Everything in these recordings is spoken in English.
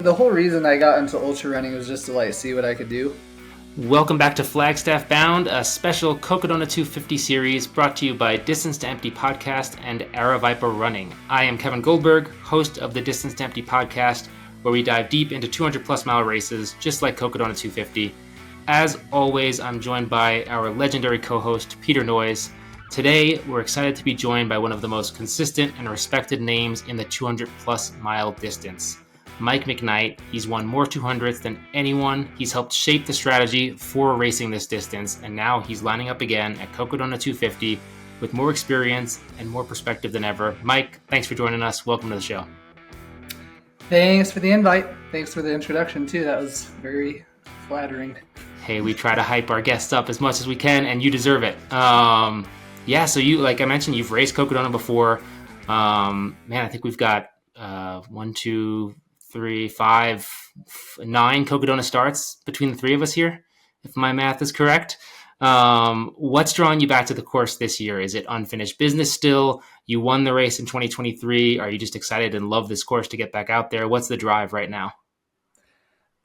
The whole reason I got into ultra running was just to see what I could do. Welcome back to Flagstaff Bound, a special Cocodona 250 series brought to you by Distance to Empty podcast and Aravaipa Running. I am Kevin Goldberg, host of the Distance to Empty podcast, where we dive deep into 200 plus mile races, just like Cocodona 250. As always, I'm joined by our legendary co-host, Peter Noyes. Today, we're excited to be joined by one of the most consistent and respected names in the 200 plus mile distance. Mike McKnight. He's won more 200s than anyone. He's helped shape the strategy for racing this distance, and now he's lining up again at Cocodona 250 with more experience and more perspective than ever. Mike, thanks for joining us. Welcome to the show. Thanks for the invite. Thanks for the introduction, too. That was very flattering. Hey, we try to hype our guests up as much as we can, and you deserve it. So you, like I mentioned, you've raced Cocodona before. I think we've got 9 Cocodona starts between the three of us here, if my math is correct. What's drawing you back to the course this year? Is it unfinished business still? You won the race in 2023. Are you just excited and love this course to get back out there? What's the drive right now?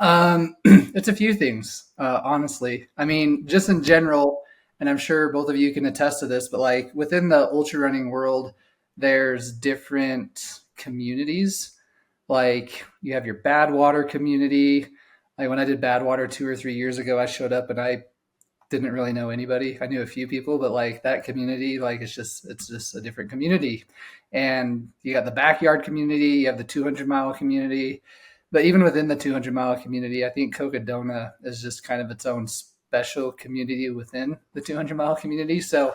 It's a few things, honestly. I mean, just in general, and I'm sure both of you can attest to this, but within the ultra running world, there's different communities. You have your Badwater community. When I did Badwater 2 or 3 years ago, I showed up and I didn't really know anybody. I knew a few people, but that community, it's just a different community. And you got the backyard community, you have the 200-mile community. But even within the 200-mile community, I think Cocodona is just kind of its own special community within the 200-mile community. So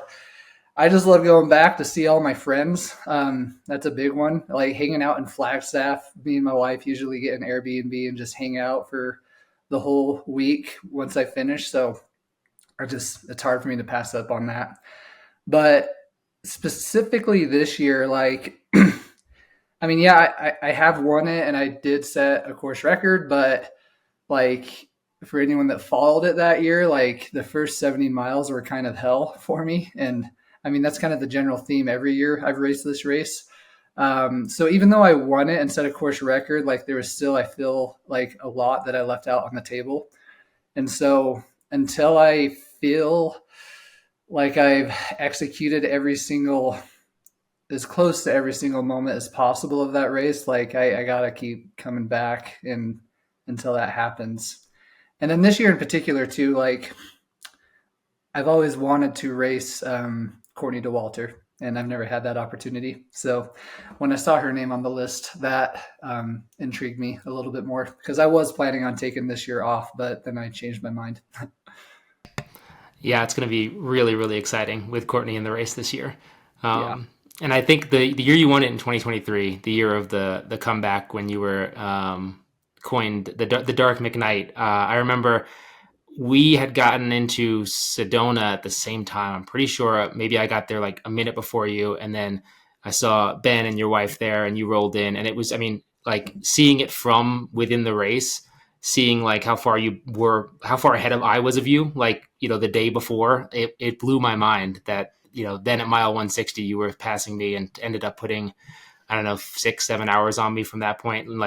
I just love going back to see all my friends. That's a big one. Hanging out in Flagstaff. Me and my wife usually get an Airbnb and just hang out for the whole week once I finish. So it's hard for me to pass up on that. But specifically this year, I have won it and I did set a course record, but for anyone that followed it that year, the first 70 miles were kind of hell for me. And that's kind of the general theme every year I've raced this race. So even though I won it and set a course record, there was still, I feel a lot that I left out on the table. And so until I feel like I've executed as close to every single moment as possible of that race, I got to keep coming back until that happens. And then this year in particular too, I've always wanted to race Courtney Dauwalter, and I've never had that opportunity. So when I saw her name on the list, that intrigued me a little bit more because I was planning on taking this year off, but then I changed my mind. Yeah, it's going to be really, really exciting with Courtney in the race this year. And I think the year you won it in 2023, the year of the comeback when you were coined the Dark McKnight, I remember we had gotten into Sedona at the same time. I'm pretty sure maybe I got there a minute before you. And then I saw Ben and your wife there and you rolled in. And it was, seeing it from within the race, seeing how far ahead I was of you, the day before, it blew my mind that, then at mile 160, you were passing me and ended up putting, 6-7 hours on me from that point. And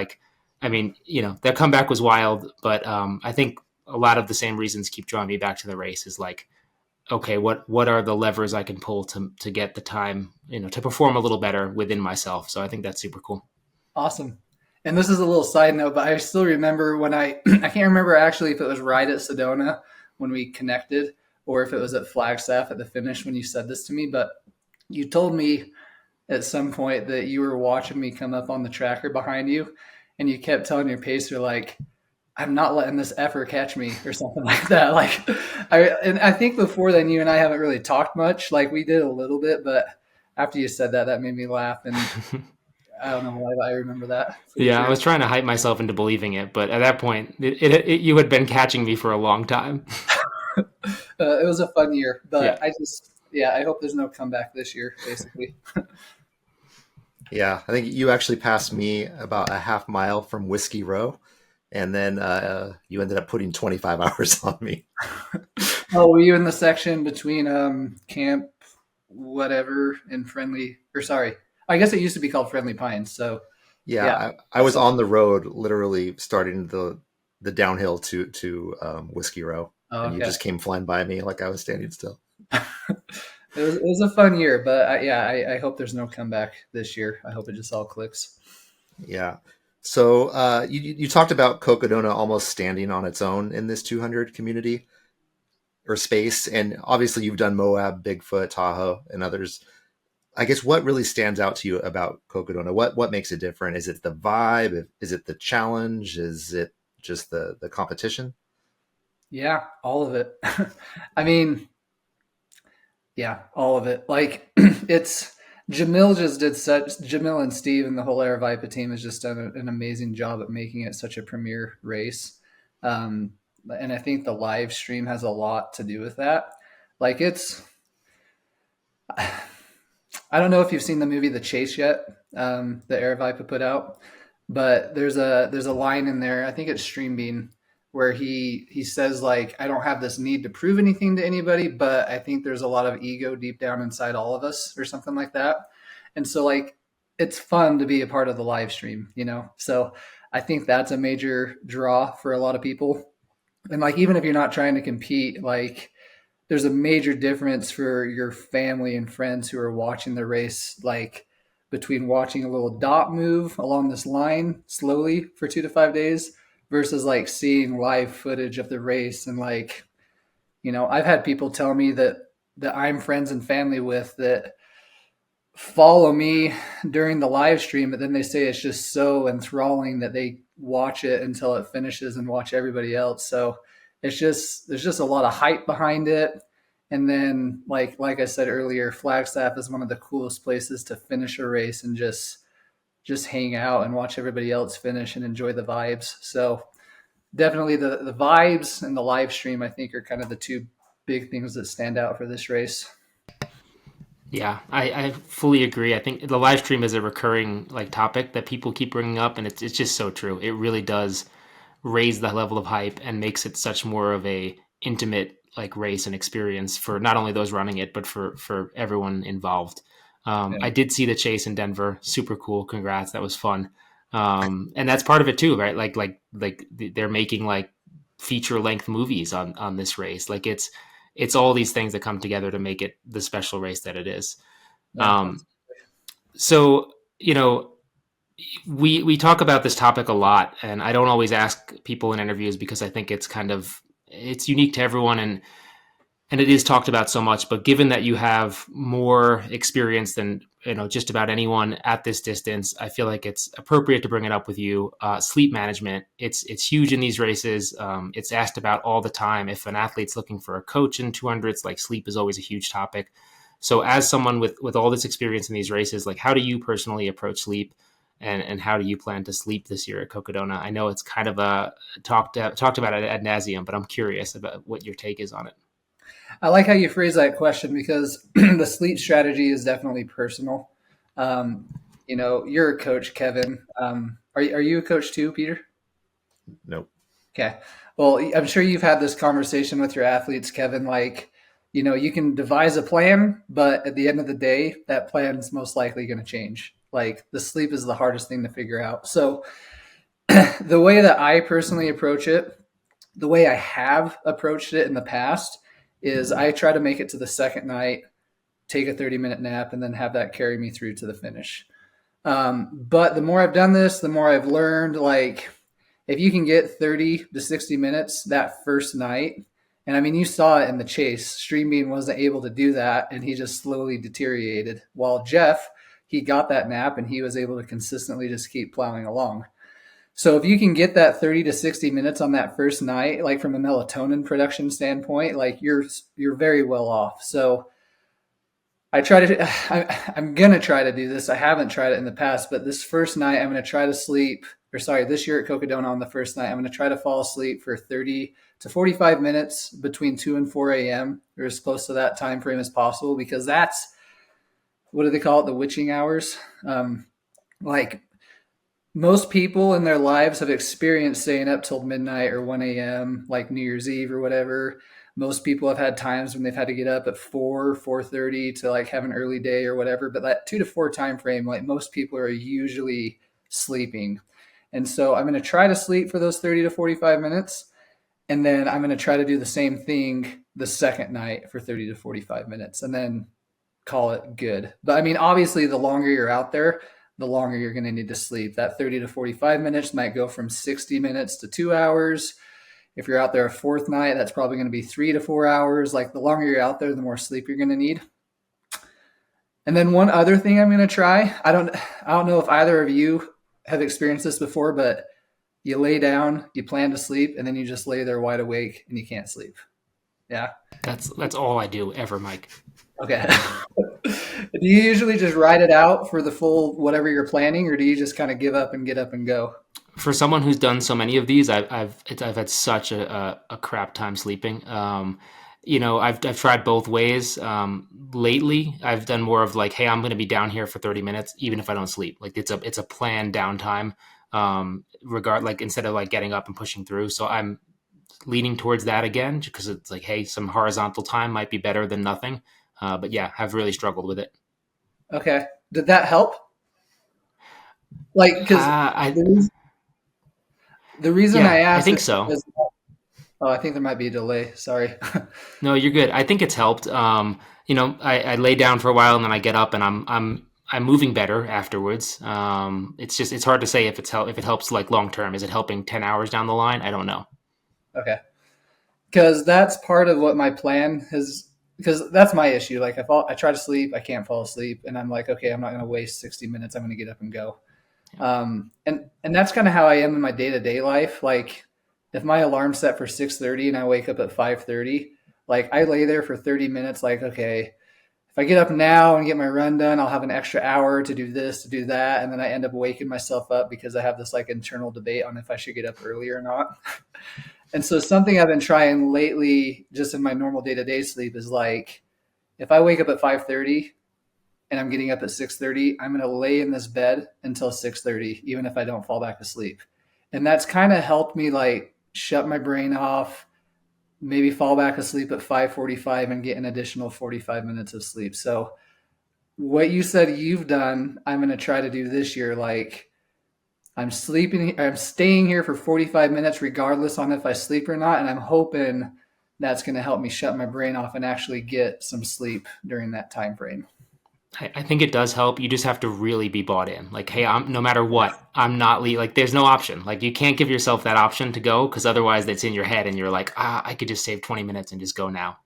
that comeback was wild, but I think a lot of the same reasons keep drawing me back to the race is okay, what are the levers I can pull to get the time, to perform a little better within myself. So I think that's super cool. Awesome. And this is a little side note, but I still remember when I can't remember actually if it was right at Sedona when we connected or if it was at Flagstaff at the finish when you said this to me, but you told me at some point that you were watching me come up on the tracker behind you and you kept telling your pacer, I'm not letting this effer catch me or something like that. I think before then you and I haven't really talked much. We did a little bit, but after you said that made me laugh. And I don't know why, but I remember that. Yeah, sure. I was trying to hype myself into believing it, but at that point you had been catching me for a long time. It was a fun year, but yeah. I hope there's no comeback this year, basically. Yeah, I think you actually passed me about a half mile from Whiskey Row. And then you ended up putting 25 hours on me. Oh, were you in the section between Camp whatever and I guess it used to be called Friendly Pines. So Yeah, Yeah. I was on the road, literally starting the downhill to Whiskey Row, Oh, and you okay. just came flying by me like I was standing still. It was a fun year, but I hope there's no comeback this year. I hope it just all clicks. Yeah. So you talked about Cocodona almost standing on its own in this 200 community or space, and obviously you've done Moab, Bigfoot, Tahoe, and others. I guess what really stands out to you about Cocodona? What makes it different? Is it the vibe? Is it the challenge? Is it just the competition? Yeah, all of it. I mean, yeah, all of it. Like it's Jamil and Steve and the whole Aravaipa team has just done an amazing job at making it such a premier race. Um, and I think the live stream has a lot to do with that. Like it's I don't know if you've seen the movie The Chase yet, that Aravaipa put out, but there's a line in there. I think it's Stream Bean where he says like, I don't have this need to prove anything to anybody, but I think there's a lot of ego deep down inside all of us, or something like that. And so like, it's fun to be a part of the live stream, you know. So I think that's a major draw for a lot of people. And like, even if you're not trying to compete, like there's a major difference for your family and friends who are watching the race, like between watching a little dot move along this line slowly for 2 to 5 days versus like seeing live footage of the race. And like, I've had people tell me that I'm friends and family with that follow me during the live stream, but then they say it's just so enthralling that they watch it until it finishes and watch everybody else. So there's just a lot of hype behind it. And then like I said earlier, Flagstaff is one of the coolest places to finish a race and just hang out and watch everybody else finish and enjoy the vibes. So definitely the vibes and the live stream, I think, are kind of the two big things that stand out for this race. Yeah, I fully agree. I think the live stream is a recurring like topic that people keep bringing up, and it's just so true. It really does raise the level of hype and makes it such more of a intimate like race and experience for not only those running it, but for everyone involved. Yeah. I did see the chase in Denver. Super cool. Congrats. That was fun. And that's part of it too, right? Like they're making like feature length movies on this race. Like it's all these things that come together to make it the special race that it is. Yeah. Um, so, you know, we talk about this topic a lot, and I don't always ask people in interviews because I think it's unique to everyone, and it is talked about so much. But given that you have more experience than just about anyone at this distance, I feel like it's appropriate to bring it up with you. Sleep management, it's huge in these races. It's asked about all the time. If an athlete's looking for a coach in 200s, like sleep is always a huge topic. So as someone with all this experience in these races, like how do you personally approach sleep? And how do you plan to sleep this year at Cocodona? I know it's kind of talked about it ad nauseum, but I'm curious about what your take is on it. I like how you phrase that question because the sleep strategy is definitely personal. Um, you're a coach, Kevin. Are you a coach too, Peter? Nope. Okay. Well, I'm sure you've had this conversation with your athletes, Kevin. Like, you can devise a plan, but at the end of the day, that plan is most likely going to change. Like, the sleep is the hardest thing to figure out. So, the way that I personally approach it, the way I have approached it in the past, is I try to make it to the second night, take a 30-minute nap, and then have that carry me through to the finish. But the more I've done this, the more I've learned, like, if you can get 30 to 60 minutes that first night, and I mean, you saw it in the chase, Stream Bean wasn't able to do that, and he just slowly deteriorated. While Jeff, he got that nap, and he was able to consistently just keep plowing along. So if you can get that 30 to 60 minutes on that first night, like from a melatonin production standpoint, like you're very well off. So I'm going to try to do this. I haven't tried it in the past, but this first night I'm going to try to sleep, this year at Cocodona on the first night, I'm going to try to fall asleep for 30 to 45 minutes between 2 and 4 a.m. or as close to that time frame as possible, because that's, what do they call it? The witching hours. Like most people in their lives have experienced staying up till midnight or 1 a.m., like New Year's Eve or whatever. Most people have had times when they've had to get up at 4:30 to like have an early day or whatever. But that 2 to 4 time frame, like most people are usually sleeping. And so I'm going to try to sleep for those 30 to 45 minutes. And then I'm going to try to do the same thing the second night for 30 to 45 minutes and then call it good. But I mean, obviously, the longer you're out there, the longer you're going to need to sleep. That 30 to 45 minutes might go from 60 minutes to 2 hours. If you're out there a fourth night, that's probably going to be 3 to 4 hours. Like the longer you're out there, the more sleep you're going to need. And then one other thing I'm going to try, I don't know if either of you have experienced this before, but you lay down, you plan to sleep, and then you just lay there wide awake and you can't sleep. Yeah. That's all I do ever, Mike. Okay. Do you usually just ride it out for the full whatever you're planning, or do you just kind of give up and get up and go? For someone who's done so many of these, I've had such a crap time sleeping. I've tried both ways. Lately, I've done more of like, hey, I'm going to be down here for 30 minutes, even if I don't sleep. Like it's a planned downtime. Instead of like getting up and pushing through. So I'm leaning towards that again, because it's like, hey, some horizontal time might be better than nothing. But yeah, I've really struggled with it. Okay. Did that help? Like, because the reason I asked, I think so. I think there might be a delay. Sorry. No, you're good. I think it's helped. I lay down for a while and then I get up and I'm moving better afterwards. It's hard to say if it helps like long term. Is it helping 10 hours down the line? I don't know. Okay. Because that's part of what my plan is. Because that's my issue. Like I try to sleep, I can't fall asleep, and I'm like, okay, I'm not going to waste 60 minutes. I'm going to get up and go. And that's kind of how I am in my day-to-day life. Like if my alarm's set for 6:30 and I wake up at 5:30, like I lay there for 30 minutes. Like, okay, if I get up now and get my run done, I'll have an extra hour to do this, to do that. And then I end up waking myself up because I have this like internal debate on if I should get up early or not. And so something I've been trying lately, just in my normal day-to-day sleep, is like, if I wake up at 5:30 and I'm getting up at 6:30, I'm going to lay in this bed until 6:30, even if I don't fall back asleep. And that's kind of helped me like shut my brain off, maybe fall back asleep at 5:45 and get an additional 45 minutes of sleep. So what you said you've done, I'm going to try to do this year. Like I'm staying here for 45 minutes regardless on if I sleep or not. And I'm hoping that's going to help me shut my brain off and actually get some sleep during that time frame. I think it does help. You just have to really be bought in. Like, hey, no matter what, I'm not like, there's no option. Like you can't give yourself that option to go, because otherwise that's in your head and you're like, I could just save 20 minutes and just go now.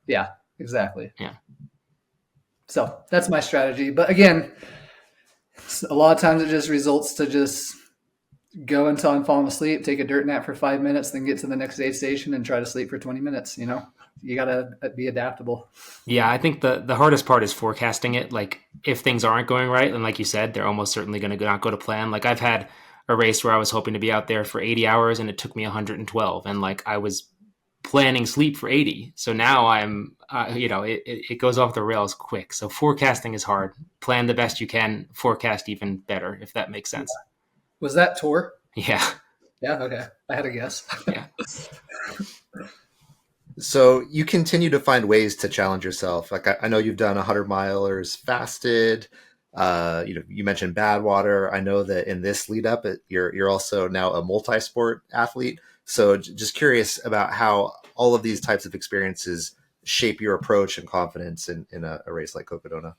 Yeah, exactly. Yeah. So that's my strategy. But again, a lot of times it just results to just go until I'm falling asleep, take a dirt nap for 5 minutes, then get to the next aid station and try to sleep for 20 minutes. You got to be adaptable. Yeah, I think the hardest part is forecasting it. Like if things aren't going right, and like you said, they're almost certainly going to not go to plan. Like I've had a race where I was hoping to be out there for 80 hours and it took me 112. And like I was planning sleep for 80. So now I'm, it goes off the rails quick. So forecasting is hard. Plan the best you can, forecast even better, if that makes sense. Was that tour? Yeah. Yeah. Okay. I had a guess. Yeah. So you continue to find ways to challenge yourself. Like I know you've done 100-milers fasted. You mentioned Badwater. I know that in this lead up, you're also now a multi-sport athlete. So just curious about how all of these types of experiences shape your approach and confidence in a race like Cocodona.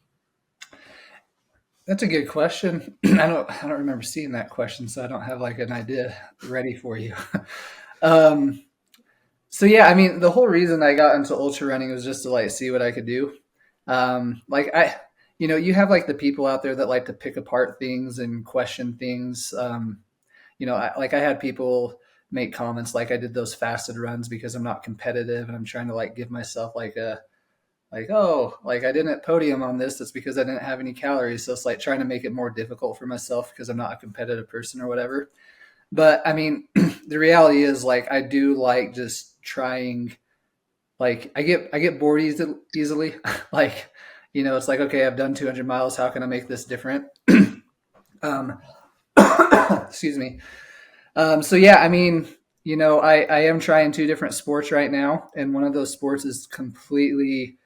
That's a good question. I don't remember seeing that question, so I don't have like an idea ready for you. So yeah, I mean, the whole reason I got into ultra running was just to like see what I could do. You have like the people out there that like to pick apart things and question things. I had people make comments like I did those fasted runs because I'm not competitive and I'm trying to like give myself I didn't podium on this. That's because I didn't have any calories. So it's like trying to make it more difficult for myself because I'm not a competitive person or whatever. But I mean, the reality is like, I do like just trying, like I get bored easily. Like, it's like, okay, I've done 200 miles. How can I make this different? Excuse me. So yeah, I mean, I am trying 2 different sports right now. And one of those sports is completely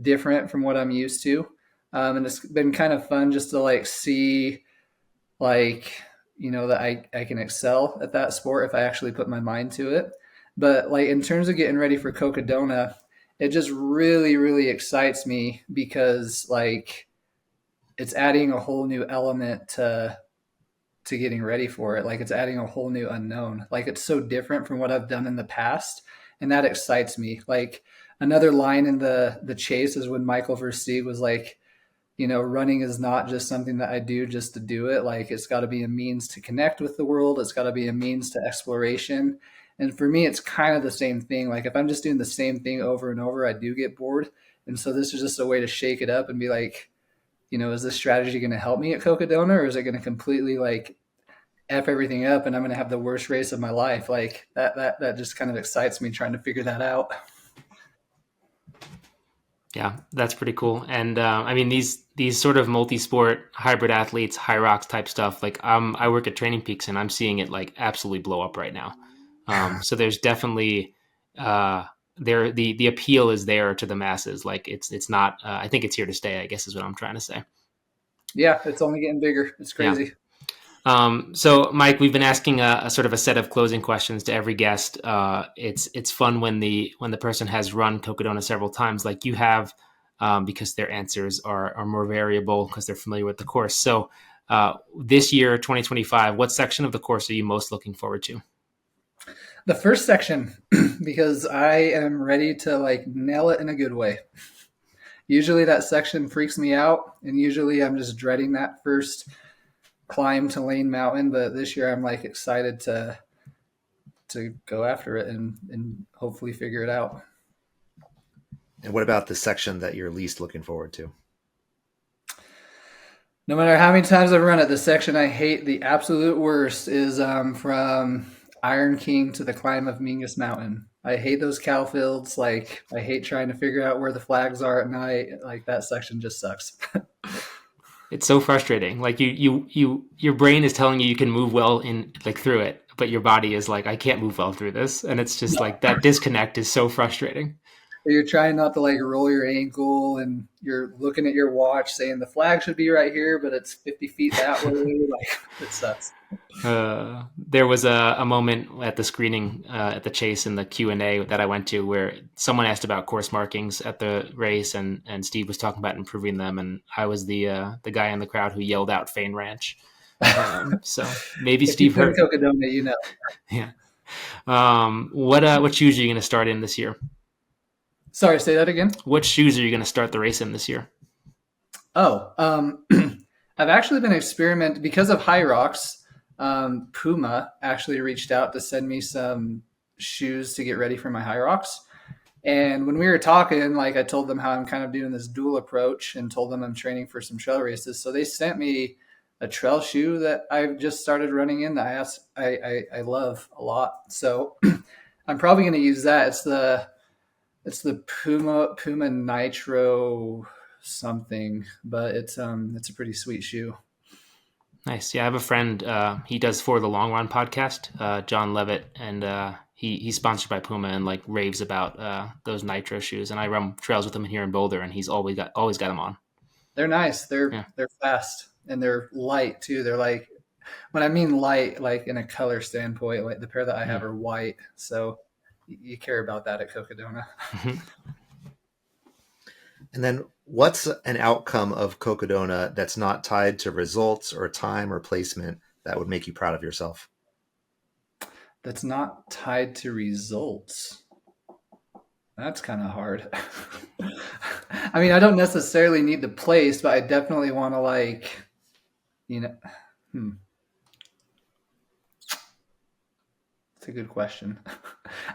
different from what I'm used to. And it's been kind of fun just to like see like, that I can excel at that sport if I actually put my mind to it. But like in terms of getting ready for Cocodona, it just really, really excites me because like it's adding a whole new element to getting ready for it. Like it's adding a whole new unknown. Like it's so different from what I've done in the past, and that excites me. Like another line in the chase is when Michael Versteeg was like, running is not just something that I do just to do it. Like it's got to be a means to connect with the world. It's got to be a means to exploration. And for me, it's kind of the same thing. Like if I'm just doing the same thing over and over, I do get bored. And so this is just a way to shake it up and be like, is this strategy going to help me at Cocodona, or is it going to completely like F everything up and I'm going to have the worst race of my life? Like that just kind of excites me trying to figure that out. Yeah, that's pretty cool. And I mean, these sort of multi-sport hybrid athletes, high rocks type stuff, like I work at Training Peaks and I'm seeing it like absolutely blow up right now. So there's definitely the appeal is there to the masses. Like it's not, I think it's here to stay, I guess is what I'm trying to say. Yeah, it's only getting bigger. It's crazy. Yeah. So Mike, we've been asking a sort of a set of closing questions to every guest. It's fun when the person has run Cocodona several times, like you have, because their answers are more variable because they're familiar with the course. So this year, 2025, what section of the course are you most looking forward to? The first section, because I am ready to like nail it in a good way. Usually that section freaks me out, and usually I'm just dreading that first climb to Lane Mountain, but this year I'm like excited to go after it and hopefully figure it out. And what about the section that you're least looking forward to? No matter how many times I've run it, the section I hate the absolute worst is from Iron King to the climb of Mingus Mountain. I hate those cow fields. Like I hate trying to figure out where the flags are at night. Like that section just sucks. It's so frustrating. Like your brain is telling you can move well in like through it, but your body is like, I can't move well through this. And it's just like that disconnect is so frustrating. You're trying not to like roll your ankle, and you're looking at your watch saying the flag should be right here, but it's 50 feet that way. Like it sucks. There was a moment at the screening at the chase in the Q&A that I went to where someone asked about course markings at the race, and Steve was talking about improving them, and I was the guy in the crowd who yelled out Fane Ranch. So maybe if Steve heard Cocodona, Yeah. What shoes are you going to start in this year? Sorry, say that again. What shoes are you going to start the race in this year? Oh, I've actually been experimenting because of High Rocks. Puma actually reached out to send me some shoes to get ready for my High Rocks. And when we were talking, like I told them how I'm kind of doing this dual approach and told them I'm training for some trail races. So they sent me a trail shoe that I've just started running in that I love a lot. So I'm probably going to use that. It's the Puma Nitro something, but it's a pretty sweet shoe. Nice. Yeah, I have a friend. He does For the Long Run podcast, John Levitt, and he's sponsored by Puma and like raves about those Nitro shoes. And I run trails with him here in Boulder, and he's always got them on. They're nice. They're fast, and they're light too. They're like, when I mean light, like in a color standpoint, like the pair that I have are white, so you care about that at Cocodona. And then what's an outcome of Cocodona that's not tied to results or time or placement that would make you proud of yourself? That's not tied to results. That's kind of hard. I mean, I don't necessarily need the place, but I definitely want to like, It's a good question.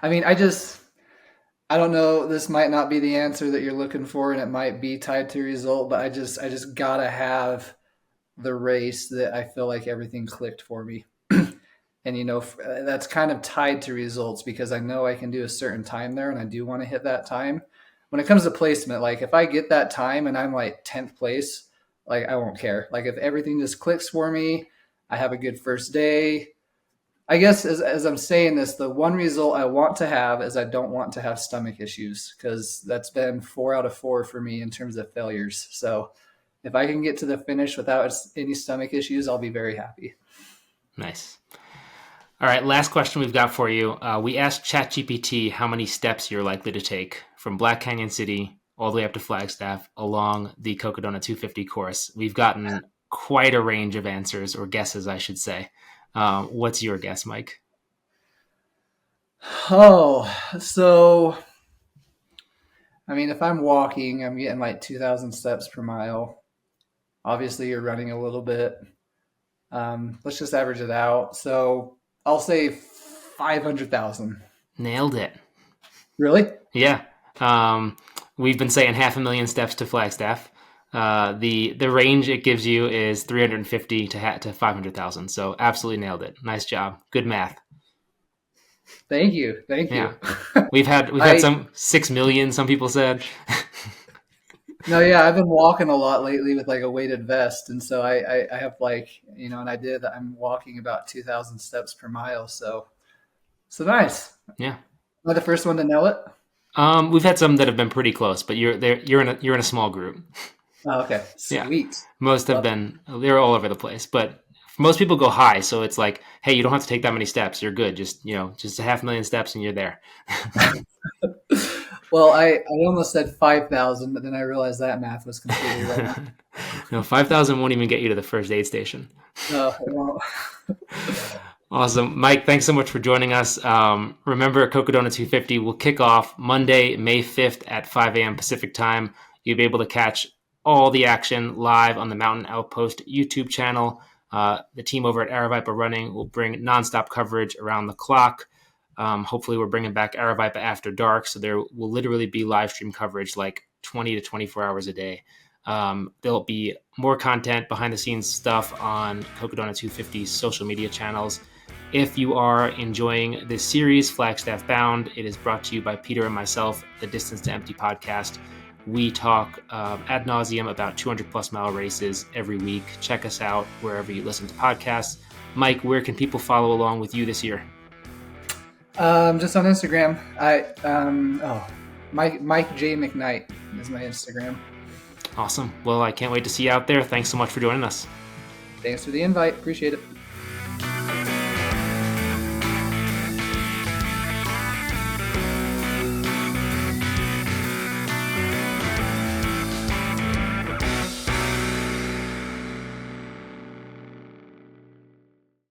I mean, I don't know. This might not be the answer that you're looking for, and it might be tied to result, but I just gotta have the race that I feel like everything clicked for me. And, that's kind of tied to results because I know I can do a certain time there and I do want to hit that time. When it comes to placement, like if I get that time and I'm like 10th place, like I won't care. Like if everything just clicks for me, I have a good first day. I guess as I'm saying this, the one result I want to have is I don't want to have stomach issues because that's been 4 out of 4 for me in terms of failures. So if I can get to the finish without any stomach issues, I'll be very happy. Nice. All right, last question we've got for you. We asked ChatGPT how many steps you're likely to take from Black Canyon City all the way up to Flagstaff along the Cocodona 250 course. We've gotten quite a range of answers, or guesses, I should say. What's your guess, Mike? Oh, so, I mean, if I'm walking, I'm getting like 2,000 steps per mile. Obviously, you're running a little bit. Let's just average it out. So I'll say 500,000. Nailed it. Really? Yeah. We've been saying 500,000 steps to Flagstaff. The range it gives you is 350 to 500,000. So absolutely nailed it. Nice job. Good math. Thank you. Yeah. We've had some 6 million, some people said. No, yeah, I've been walking a lot lately with like a weighted vest. And so I have like, and I'm walking about 2,000 steps per mile. So nice. Yeah. Am I the first one to know it? We've had some that have been pretty close, but you're in a small group. Oh, okay. Sweet. Yeah. Most have been, they're all over the place, but most people go high. So it's like, hey, you don't have to take that many steps. You're good. Just 500,000 steps and you're there. Well, I almost said 5,000, but then I realized that math was completely wrong. No, 5,000 won't even get you to the first aid station. No, it won't. Awesome. Mike, thanks so much for joining us. Remember, Cocodona 250 will kick off Monday, May 5th at 5 a.m. Pacific time. You'll be able to catch all the action live on the Mountain Outpost YouTube channel. The team over at Aravaipa Running will bring nonstop coverage around the clock. Hopefully we're bringing back Aravaipa after dark, so there will literally be live stream coverage like 20 to 24 hours a day. There'll be more content, behind the scenes stuff on Cocodona 250's social media channels. If you are enjoying this series, Flagstaff Bound, it is brought to you by Peter and myself, the Distance to Empty podcast. We talk ad nauseum about 200 plus mile races every week. Check us out wherever you listen to podcasts. Mike, where can people follow along with you this year? Just on Instagram. Mike J McKnight is my Instagram. Awesome. Well, I can't wait to see you out there. Thanks so much for joining us. Thanks for the invite. Appreciate it.